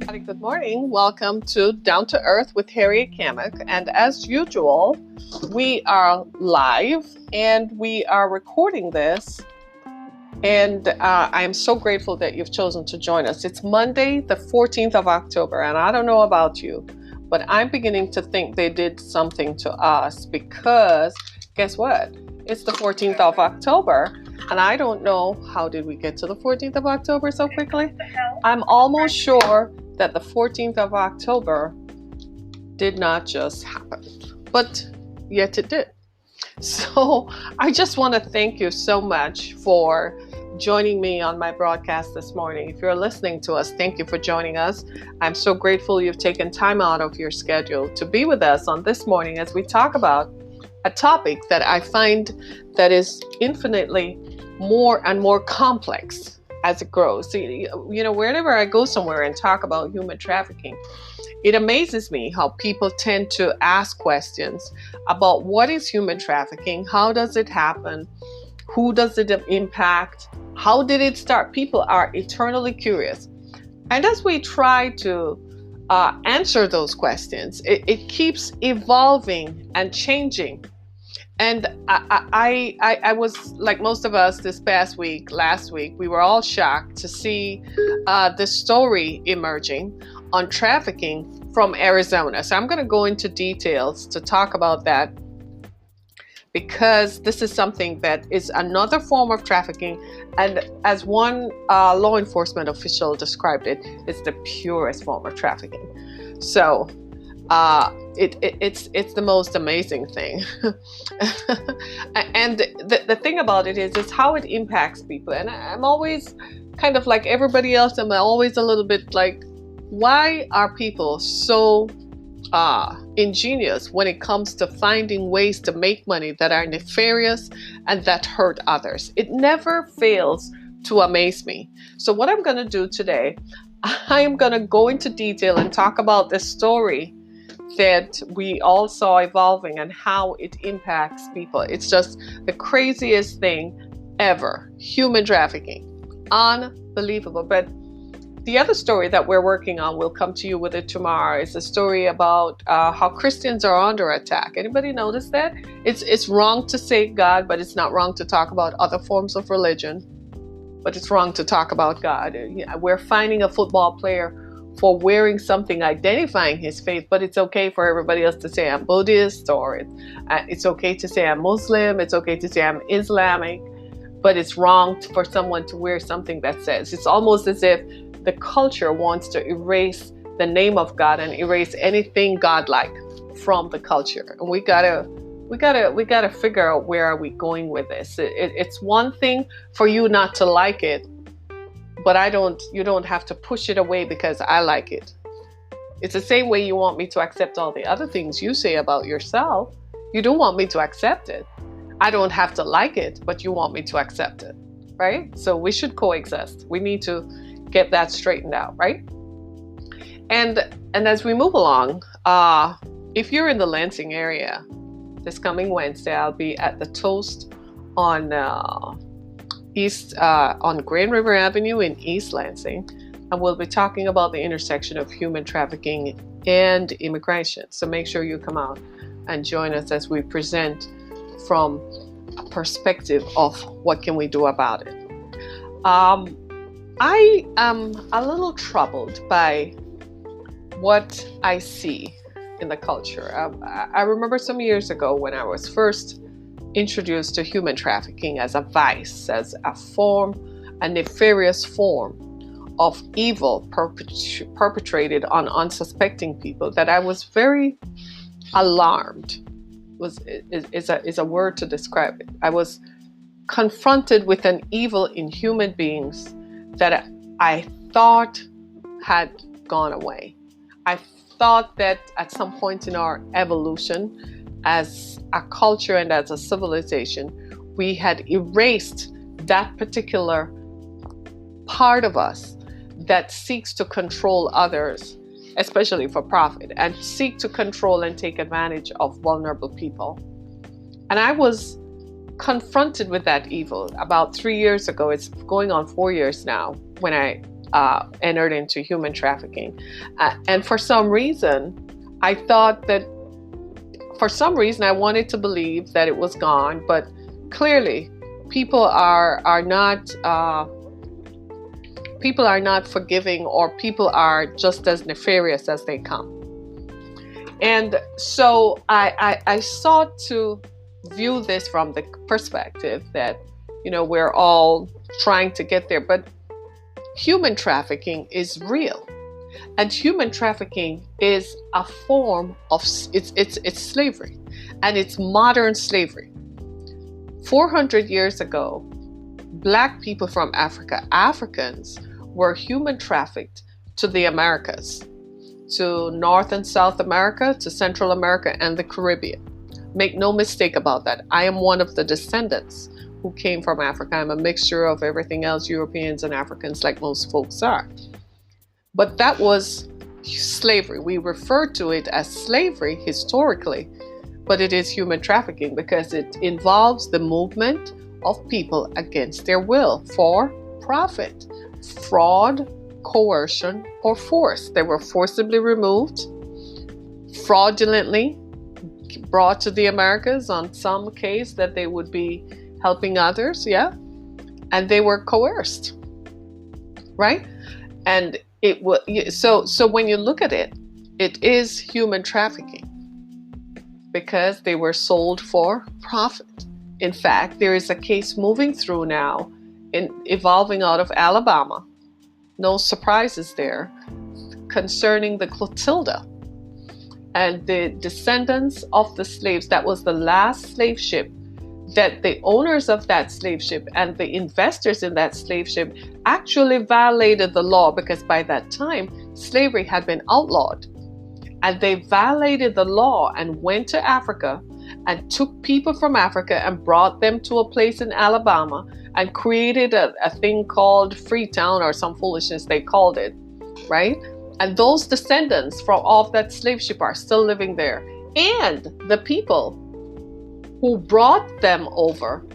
Good morning. Welcome to Down to Earth with Harriet Kamek. And as usual, we are live and we are recording this. And I am so grateful that you've chosen to join us. It's Monday, the 14th of October. And I don't know about you, but I'm beginning to think they did something to us because guess what? It's the 14th of October. And I don't know, how did we get to the 14th of October so quickly? I'm almost sure that the 14th of October did not just happen, but yet it did. So I just want to thank you so much for joining me on my broadcast this morning. If you're listening to us, thank you for joining us. I'm so grateful you've taken time out of your schedule to be with us on this morning as we talk about a topic that I find that is infinitely more and more complex as it grows. So, whenever I go somewhere and talk about human trafficking, it amazes me how people tend to ask questions about what is human trafficking, how does it happen, who does it impact, how did it start? People are eternally curious. And as we try to answer those questions, it keeps evolving and changing. And I was like most of us last week, we were all shocked to see this story emerging on trafficking from Arizona. So I'm going to go into details to talk about that because this is something that is another form of trafficking. And as one law enforcement official described it, it's the purest form of trafficking. So it's the most amazing thing. And the thing about it is how it impacts people. And I'm always kind of like everybody else. I'm always a little bit like, why are people so ingenious when it comes to finding ways to make money that are nefarious and that hurt others? It never fails to amaze me. So what I'm going to do today, I am going to go into detail and talk about this story that we all saw evolving and how it impacts people. It's just the craziest thing ever. Human trafficking. Unbelievable. But the other story that we're working on, we'll come to you with it tomorrow, is a story about how Christians are under attack. Anybody notice that? It's wrong to say God, but it's not wrong to talk about other forms of religion. But it's wrong to talk about God. We're finding a football player for wearing something identifying his faith, but it's okay for everybody else to say I'm Buddhist, or it's okay to say I'm Muslim, it's okay to say I'm Islamic, but it's wrong for someone to wear something that says. It's almost as if the culture wants to erase the name of God and erase anything godlike from the culture. And we gotta figure out where are we going with this. It's one thing for you not to like it, but you don't have to push it away because I like it. It's the same way you want me to accept all the other things you say about yourself. You don't want me to accept it. I don't have to like it, but you want me to accept it, right? So we should coexist. We need to get that straightened out, right? And as we move along, if you're in the Lansing area, this coming Wednesday, I'll be at the Toast on Grand River Avenue in East Lansing, and we'll be talking about the intersection of human trafficking and immigration. So make sure you come out and join us as we present from a perspective of what can we do about it. I am a little troubled by what I see in the culture. I remember some years ago when I was first introduced to human trafficking as a vice, as a nefarious form of evil perpetrated on unsuspecting people, that I was very alarmed. Is a word to describe it. I was confronted with an evil in human beings that I thought had gone away. I thought that at some point in our evolution as a culture and as a civilization, we had erased that particular part of us that seeks to control others, especially for profit, and seek to control and take advantage of vulnerable people. And I was confronted with that evil about 3 years ago. It's going on 4 years now when I entered into human trafficking. And for some reason, I thought that, for some reason, I wanted to believe that it was gone, but clearly people are not forgiving, or people are just as nefarious as they come. And so I sought to view this from the perspective that, we're all trying to get there, but human trafficking is real. And human trafficking is a form of, it's slavery, and it's modern slavery. 400 years ago, Black people from Africa, Africans, were human trafficked to the Americas, to North and South America, to Central America, and the Caribbean. Make no mistake about that. I am one of the descendants who came from Africa. I'm a mixture of everything else, Europeans and Africans, like most folks are. But that was slavery. We refer to it as slavery historically, but it is human trafficking because it involves the movement of people against their will for profit, fraud, coercion, or force. They were forcibly removed, fraudulently brought to the Americas on some case that they would be helping others, and they were coerced, right? And it was so when you look at it, it is human trafficking because they were sold for profit. In fact, there is a case moving through now, evolving out of Alabama, no surprises there, concerning the Clotilda and the descendants of the slaves. That was the last slave ship that the owners of that slave ship and the investors in that slave ship actually violated the law, because by that time slavery had been outlawed, and they violated the law and went to Africa and took people from Africa and brought them to a place in Alabama and created a thing called Freetown, or some foolishness they called it, right? And those descendants of that slave ship are still living there. And the people who brought them over,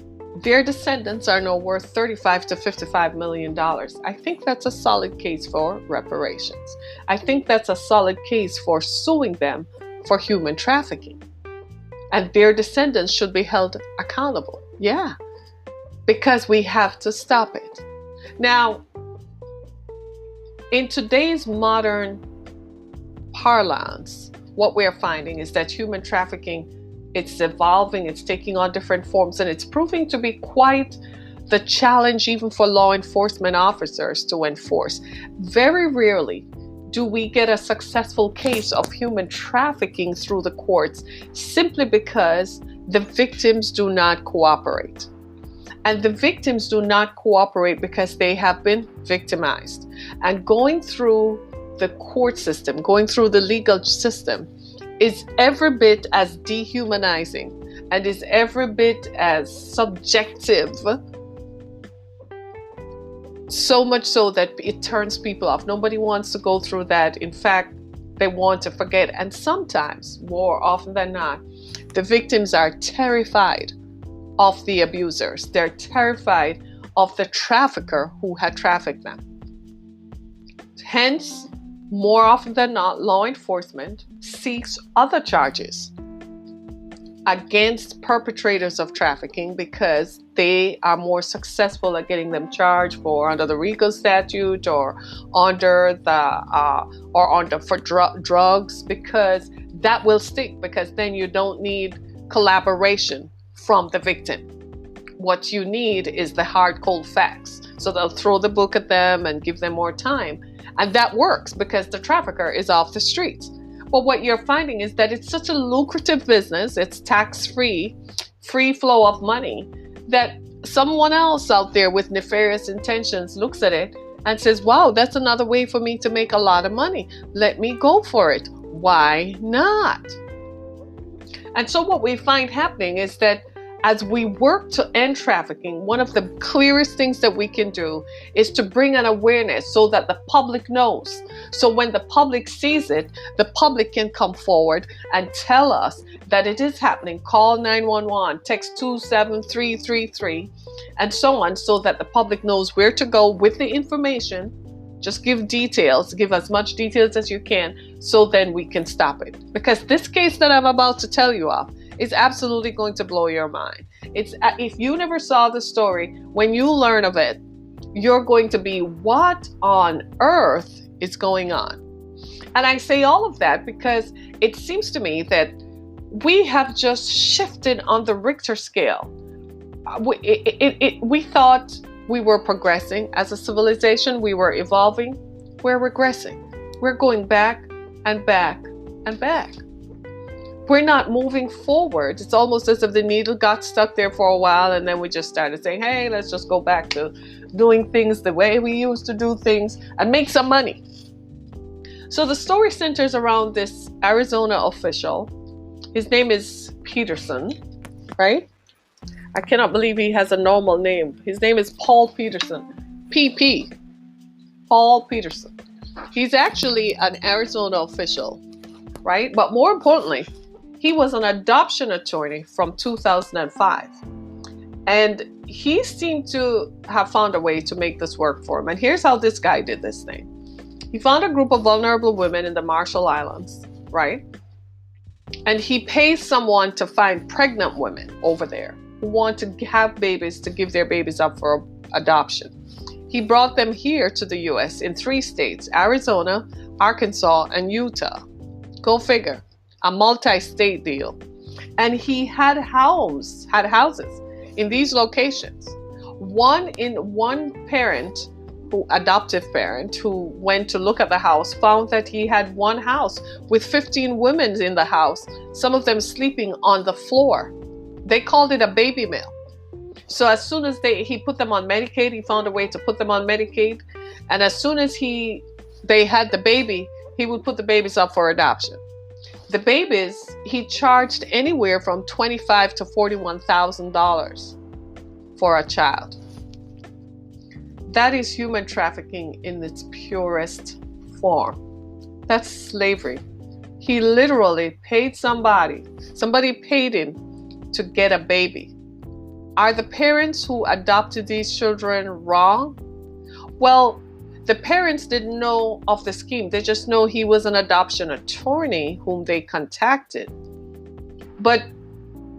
their descendants are now worth $35 to $55 million. I think that's a solid case for reparations. I think that's a solid case for suing them for human trafficking. And their descendants should be held accountable. Yeah, because we have to stop it. Now, in today's modern parlance, what we're finding is that human trafficking, it's evolving, it's taking on different forms, and it's proving to be quite the challenge even for law enforcement officers to enforce. Very rarely do we get a successful case of human trafficking through the courts, simply because the victims do not cooperate. And the victims do not cooperate because they have been victimized. And going through the court system, going through the legal system, is every bit as dehumanizing and is every bit as subjective, so much so that it turns people off. Nobody wants to go through that. In fact, they want to forget. And sometimes, more often than not, the victims are terrified of the abusers. They're terrified of the trafficker who had trafficked them. Hence, more often than not, law enforcement seeks other charges against perpetrators of trafficking because they are more successful at getting them charged for under the RICO statute or under drugs, because that will stick, because then you don't need collaboration from the victim. What you need is the hard, cold facts. So they'll throw the book at them and give them more time. And that works because the trafficker is off the streets. But what you're finding is that it's such a lucrative business, it's tax-free, free flow of money, that someone else out there with nefarious intentions looks at it and says, wow, that's another way for me to make a lot of money. Let me go for it. Why not? And so what we find happening is that as we work to end trafficking, one of the clearest things that we can do is to bring an awareness so that the public knows. So when the public sees it, the public can come forward and tell us that it is happening. Call 911, text 27333, and so on, so that the public knows where to go with the information Just give details, give as much details as you can, so then we can stop it. Because this case that I'm about to tell you of is absolutely going to blow your mind. It's if you never saw the story, when you learn of it, you're going to be, what on earth is going on? And I say all of that because it seems to me that we have just shifted on the Richter scale. We thought we were progressing as a civilization. We were evolving. We're regressing. We're going back and back and back. We're not moving forward. It's almost as if the needle got stuck there for a while, and then we just started saying, hey, let's just go back to doing things the way we used to do things and make some money. So the story centers around this Arizona official. His name is Peterson, right? I cannot believe he has a normal name. His name is Paul Peterson. PP. Paul Peterson. He's actually an Arizona official, right? But more importantly, he was an adoption attorney from 2005. And he seemed to have found a way to make this work for him. And here's how this guy did this thing. He found a group of vulnerable women in the Marshall Islands, right? And he pays someone to find pregnant women over there who want to have babies, to give their babies up for adoption. He brought them here to the US in 3 states, Arizona, Arkansas, and Utah. Go figure, a multi-state deal. And he had houses in these locations. One adoptive parent who went to look at the house found that he had one house with 15 women in the house, some of them sleeping on the floor. They called it a baby mill. So as soon as he put them on Medicaid, he found a way to put them on Medicaid. And as soon as they had the baby, he would put the babies up for adoption. The babies, he charged anywhere from $25,000 to $41,000 for a child. That is human trafficking in its purest form. That's slavery. He literally paid somebody paid him to get a baby. Are the parents who adopted these children wrong? Well, the parents didn't know of the scheme. They just know he was an adoption attorney whom they contacted.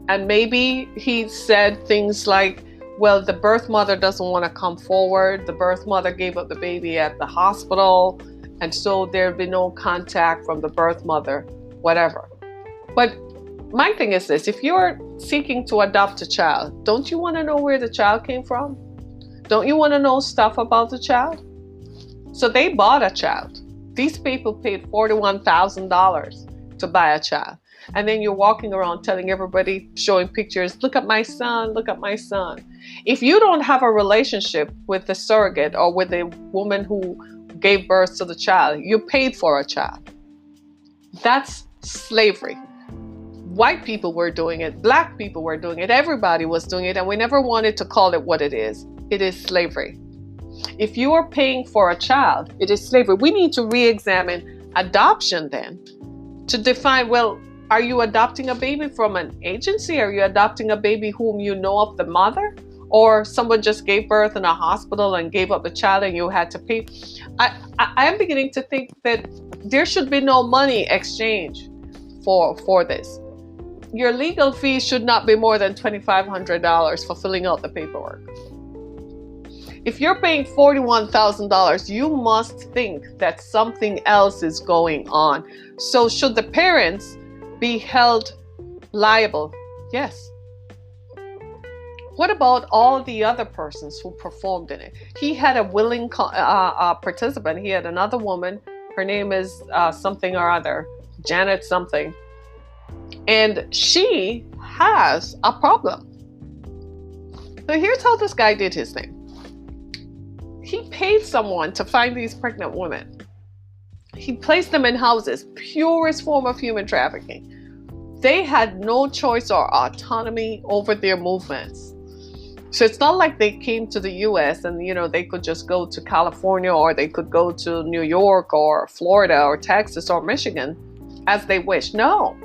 And maybe he said things like, well, the birth mother doesn't want to come forward. The birth mother gave up the baby at the hospital, and so there'd be no contact from the birth mother, whatever. But my thing is this: if you're seeking to adopt a child, don't you want to know where the child came from? Don't you want to know stuff about the child? So they bought a child. These people paid $41,000 to buy a child. And then you're walking around telling everybody, showing pictures, look at my son, look at my son. If you don't have a relationship with the surrogate or with the woman who gave birth to the child, you paid for a child. That's slavery. White people were doing it, black people were doing it, everybody was doing it, and we never wanted to call it what it is. It is slavery. If you are paying for a child, it is slavery. We need to re-examine adoption then to define, well, are you adopting a baby from an agency? Are you adopting a baby whom you know of the mother? Or someone just gave birth in a hospital and gave up the child and you had to pay? I am beginning to think that there should be no money exchange for this. Your legal fees should not be more than $2,500 for filling out the paperwork. If you're paying $41,000, you must think that something else is going on. So should the parents be held liable? Yes. What about all the other persons who performed in it? He had a willing participant. He had another woman. Her name is something or other, Janet something. And she has a problem. So here's how this guy did his thing. He paid someone to find these pregnant women. He placed them in houses, purest form of human trafficking. They had no choice or autonomy over their movements. So it's not like they came to the US and, they could just go to California or they could go to New York or Florida or Texas or Michigan as they wish. No,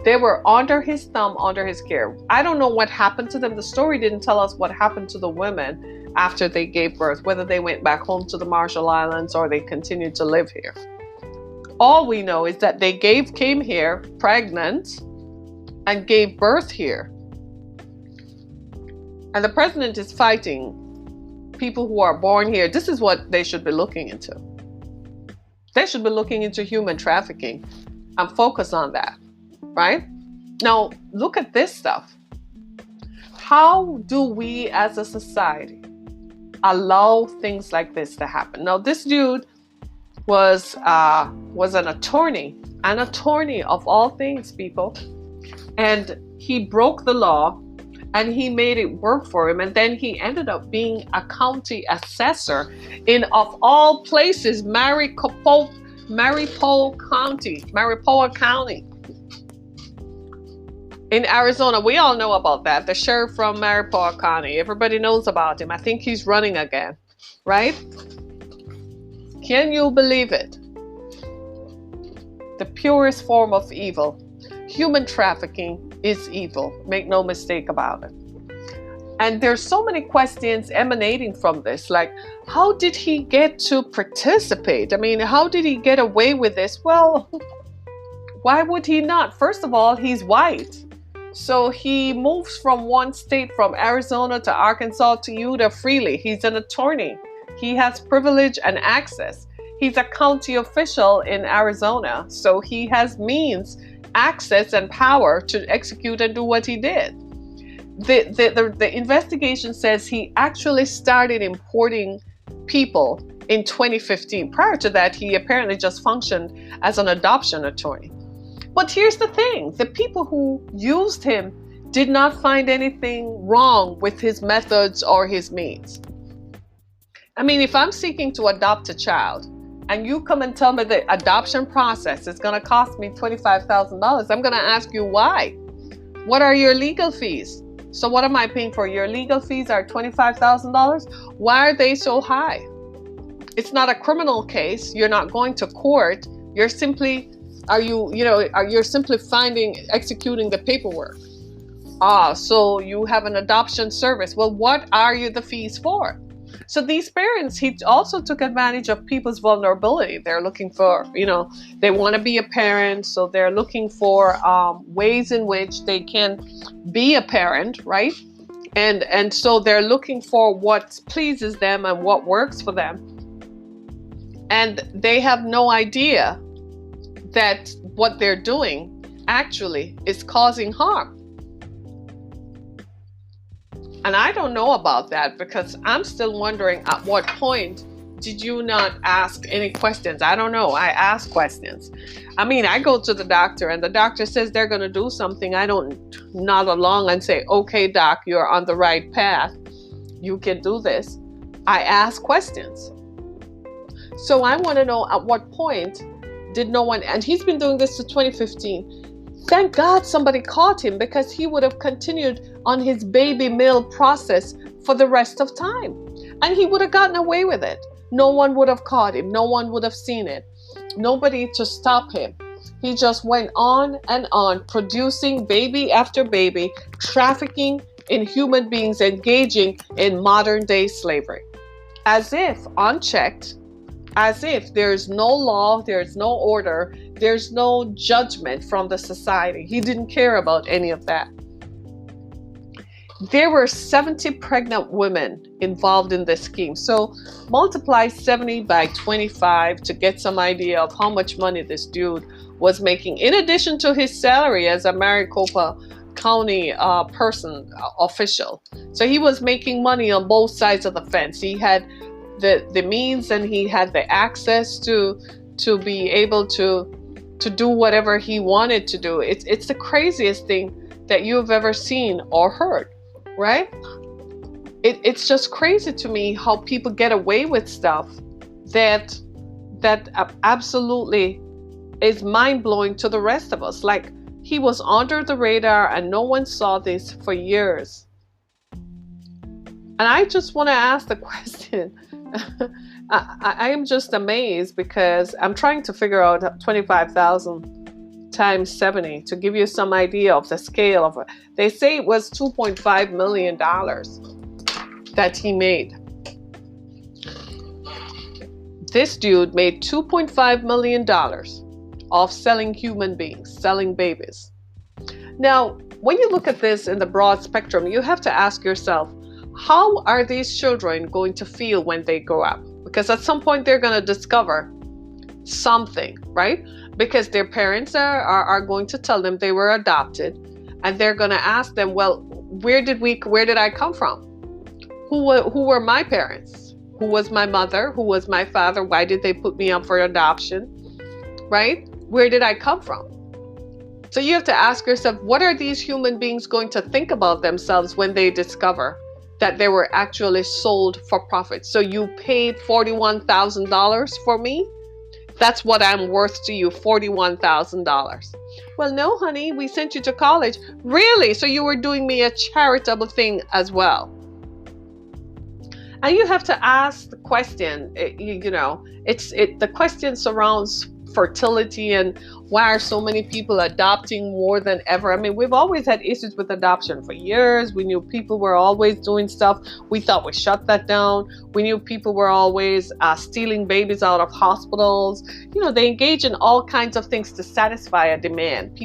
They were under his thumb, under his care. I don't know what happened to them. The story didn't tell us what happened to the women after they gave birth, whether they went back home to the Marshall Islands or they continued to live here. All we know is that they came here pregnant and gave birth here. And the president is fighting people who are born here. This is what they should be looking into. They should be looking into human trafficking and focus on that, right? Now, look at this stuff. How do we as a society allow things like this to happen? Now, this dude was an attorney of all things, people. And he broke the law and he made it work for him. And then he ended up being a county assessor in, of all places, Maripoa County in Arizona. We all know about that. The sheriff from Maripoa County. Everybody knows about him. I think he's running again, right? Can you believe it? The purest form of evil. Human trafficking is evil. Make no mistake about it. And there's so many questions emanating from this. Like, how did he get to participate? I mean, how did he get away with this? Well, why would he not? First of all, he's white. So he moves from one state, from Arizona to Arkansas to Utah freely. He's an attorney. He has privilege and access. He's a county official in Arizona. So he has means, access, and power to execute and do what he did. The investigation says he actually started importing people in 2015. Prior to that, he apparently just functioned as an adoption attorney. But here's the thing. The people who used him did not find anything wrong with his methods or his means. I mean, if I'm seeking to adopt a child and you come and tell me the adoption process is going to cost me $25,000, I'm going to ask you why. What are your legal fees? So what am I paying for? Your legal fees are $25,000. Why are they so high? It's not a criminal case. You're not going to court. You're simply, you're simply executing the paperwork. So you have an adoption service. Well, what are the fees for? So these parents, he also took advantage of people's vulnerability. They're looking for, they want to be a parent. So they're looking for ways in which they can be a parent, right? And so they're looking for what pleases them and what works for them. And they have no idea that what they're doing actually is causing harm. And I don't know about that because I'm still wondering, at what point did you not ask any questions? I don't know. I ask questions. I mean, I go to the doctor and the doctor says they're going to do something. I don't nod along and say, okay, doc, you're on the right path. You can do this. I ask questions. So I want to know, at what point did no one, and he's been doing this since 2015. Thank God somebody caught him, because he would have continued on his baby mill process for the rest of time. And he would have gotten away with it. No one would have caught him. No one would have seen it. Nobody to stop him. He just went on and on, producing baby after baby, trafficking in human beings, engaging in modern day slavery. As if unchecked, as if there's no law, there's no order, there's no judgment from the society. He didn't care about any of that. There were 70 pregnant women involved in this scheme. So multiply 70 by 25 to get some idea of how much money this dude was making, in addition to his salary as a Maricopa County official. So he was making money on both sides of the fence. He had the means and he had the access to be able to do whatever he wanted to do. It's the craziest thing that you've ever seen or heard, right? It's just crazy to me how people get away with stuff that absolutely is mind-blowing to the rest of us. Like, he was under the radar and no one saw this for years. And I just want to ask the question. I am just amazed, because I'm trying to figure out $25,000 times 70 to give you some idea of the scale of it. They say it was $2.5 million that he made. This dude made $2.5 million off selling human beings, selling babies. Now, when you look at this in the broad spectrum, you have to ask yourself, how are these children going to feel when they grow up? Because at some point they're going to discover something, right? Because their parents are going to tell them they were adopted, and they're going to ask them, well, where did I come from? Who were my parents? Who was my mother? Who was my father? Why did they put me up for adoption? Right? Where did I come from? So you have to ask yourself, what are these human beings going to think about themselves when they discover that they were actually sold for profit? So you paid $41,000 for me? That's what I'm worth to you, $41,000. Well, no, honey, we sent you to college. Really? So you were doing me a charitable thing as well. And you have to ask the question, the question surrounds fertility and why are so many people adopting more than ever? I mean, we've always had issues with adoption for years. We knew people were always doing stuff. We thought we shut that down. We knew people were always stealing babies out of hospitals. They engage in all kinds of things to satisfy a demand.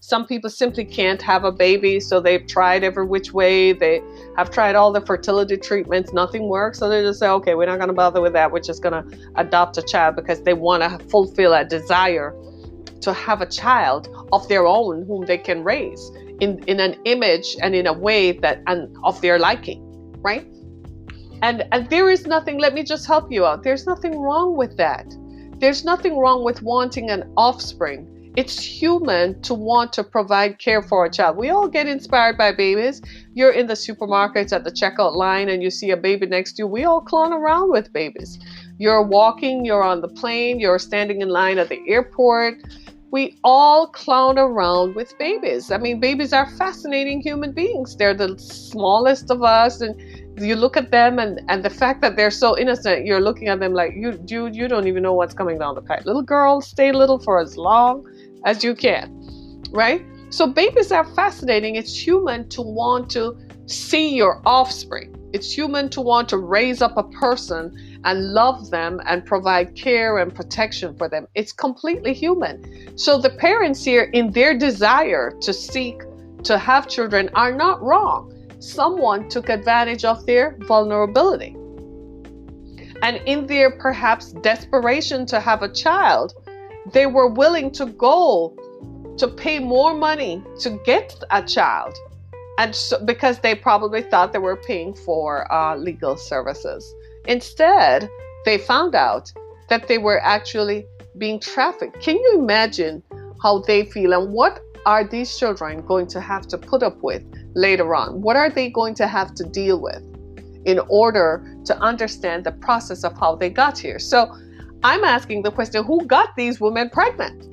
Some people simply can't have a baby, so they've tried every which way. They have tried all the fertility treatments. Nothing works. So they just say, okay, we're not going to bother with that. We're just going to adopt a child because they want to fulfill a desire to have a child of their own whom they can raise in an image and in a way that and of their liking, right? And there is nothing, let me just help you out. There's nothing wrong with that. There's nothing wrong with wanting an offspring. It's human to want to provide care for a child. We all get inspired by babies. You're in the supermarkets at the checkout line and you see a baby next to you. We all clown around with babies. You're walking, you're on the plane, you're standing in line at the airport. We all clown around with babies. I mean, babies are fascinating human beings. They're the smallest of us, and you look at them and the fact that they're so innocent, you're looking at them like, you don't even know what's coming down the pipe. Little girls, stay little for as long as you can, right? So babies are fascinating. It's human to want to see your offspring. It's human to want to raise up a person and love them and provide care and protection for them. It's completely human. So the parents here, in their desire to seek to have children, are not wrong. Someone took advantage of their vulnerability. And in their perhaps desperation to have a child, they were willing to go to pay more money to get a child. And so, because they probably thought they were paying for legal services. Instead, they found out that they were actually being trafficked. Can you imagine how they feel? And what are these children going to have to put up with later on? What are they going to have to deal with in order to understand the process of how they got here? So I'm asking the question, who got these women pregnant?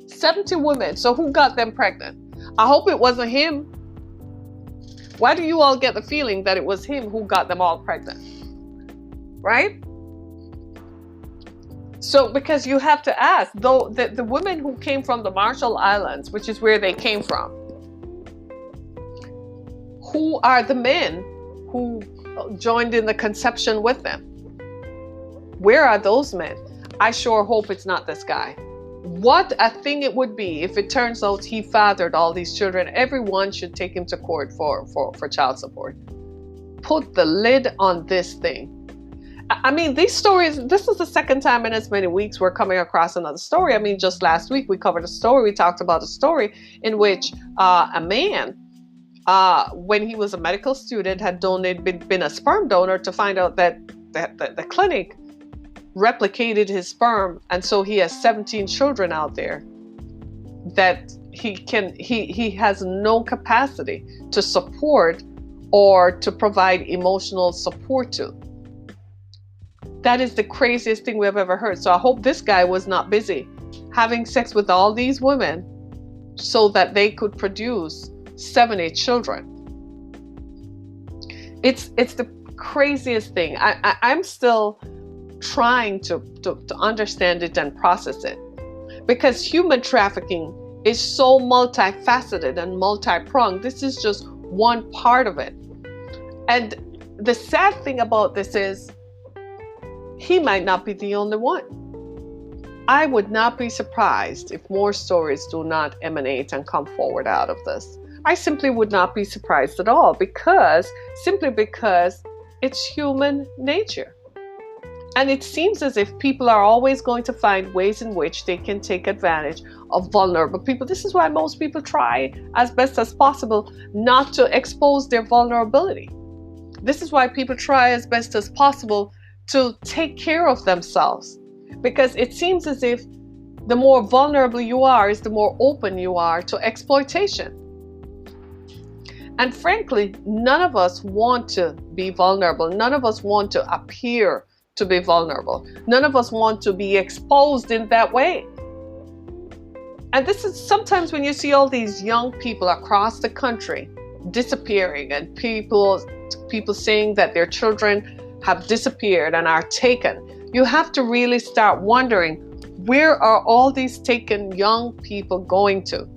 70 women. So who got them pregnant? I hope it wasn't him. Why do you all get the feeling that it was him who got them all pregnant? Right? So, because you have to ask, though, the women who came from the Marshall Islands, which is where they came from, who are the men who joined in the conception with them? Where are those men? I sure hope it's not this guy. What a thing it would be if it turns out he fathered all these children. Everyone should take him to court for child support. Put the lid on this thing. I mean, these stories, this is the second time in as many weeks we're coming across another story. I mean, just last week we covered a story. We talked about a story in which a man, when he was a medical student, had been a sperm donor, to find out that the clinic replicated his sperm, and so he has 17 children out there that he has no capacity to support or to provide emotional support to. That is the craziest thing we have ever heard. So I hope this guy was not busy having sex with all these women so that they could produce 70 children. It's the craziest thing. I'm still trying to understand it and process it, because human trafficking is so multifaceted and multi-pronged. This is just one part of it. And the sad thing about this is he might not be the only one. I would not be surprised if more stories do not emanate and come forward out of this. I simply would not be surprised at all, simply because it's human nature. And it seems as if people are always going to find ways in which they can take advantage of vulnerable people. This is why most people try as best as possible not to expose their vulnerability. This is why people try as best as possible to take care of themselves, because it seems as if the more vulnerable you are is the more open you are to exploitation. And frankly, none of us want to be vulnerable. None of us want to appear to be vulnerable. None of us want to be exposed in that way. And this is sometimes when you see all these young people across the country disappearing, and people saying that their children have disappeared and are taken, you have to really start wondering, where are all these taken young people going to?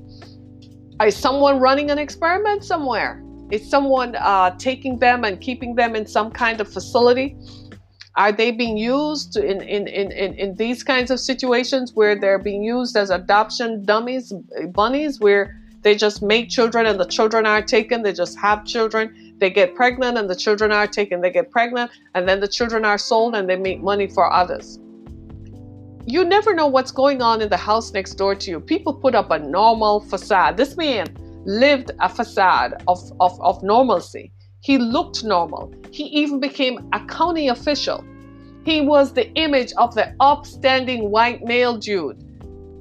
Is someone running an experiment somewhere? Is someone taking them and keeping them in some kind of facility? Are they being used in these kinds of situations where they're being used as adoption dummies, bunnies, where they just make children and the children are taken? They just have children, they get pregnant and the children are taken, they get pregnant and then the children are sold and they make money for others. You never know what's going on in the house next door to you. People put up a normal facade. This man lived a facade of normalcy. He looked normal. He even became a county official. He was the image of the upstanding white male dude.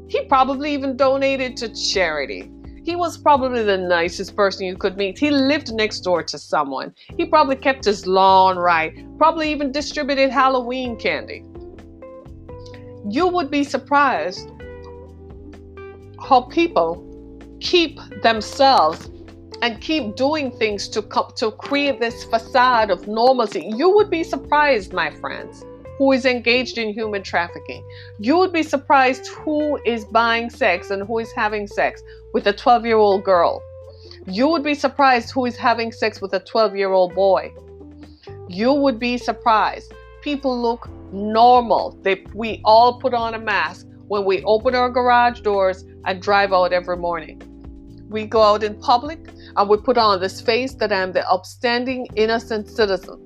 He probably even donated to charity. He was probably the nicest person you could meet. He lived next door to someone. He probably kept his lawn right, probably even distributed Halloween candy. You would be surprised how people keep themselves and keep doing things to create this facade of normalcy. You would be surprised, my friends, who is engaged in human trafficking. You would be surprised who is buying sex and who is having sex with a 12-year-old girl. You would be surprised who is having sex with a 12-year-old boy. You would be surprised. People look normal. We all put on a mask when we open our garage doors and drive out every morning. We go out in public and we put on this face that I'm the upstanding, innocent citizen.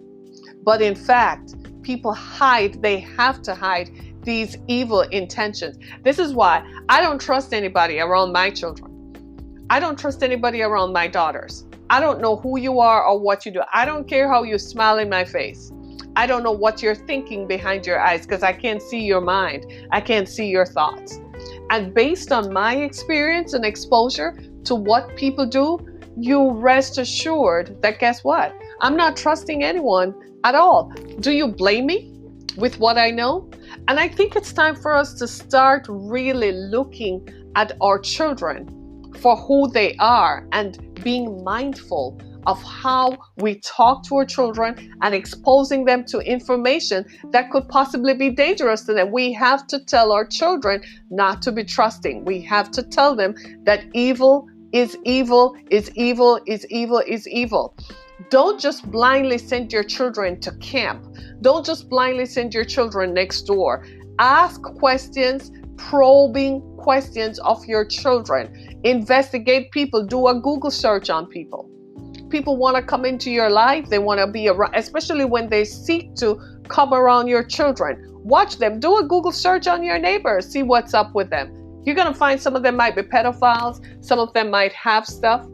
But in fact, people hide. They have to hide these evil intentions. This is why I don't trust anybody around my children. I don't trust anybody around my daughters. I don't know who you are or what you do. I don't care how you smile in my face. I don't know what you're thinking behind your eyes because I can't see your mind. I can't see your thoughts. And based on my experience and exposure to what people do, you rest assured that guess what? I'm not trusting anyone at all. Do you blame me with what I know? And I think it's time for us to start really looking at our children for who they are and being mindful of how we talk to our children and exposing them to information that could possibly be dangerous to them. We have to tell our children not to be trusting. We have to tell them that evil is evil, is evil, is evil, is evil. Don't just blindly send your children to camp. Don't just blindly send your children next door. Ask questions, probing questions of your children. Investigate people. Do a Google search on people. People want to come into your life. They want to be around, especially when they seek to come around your children. Watch them. Do a Google search on your neighbors. See what's up with them. You're going to find some of them might be pedophiles. Some of them might have stuff.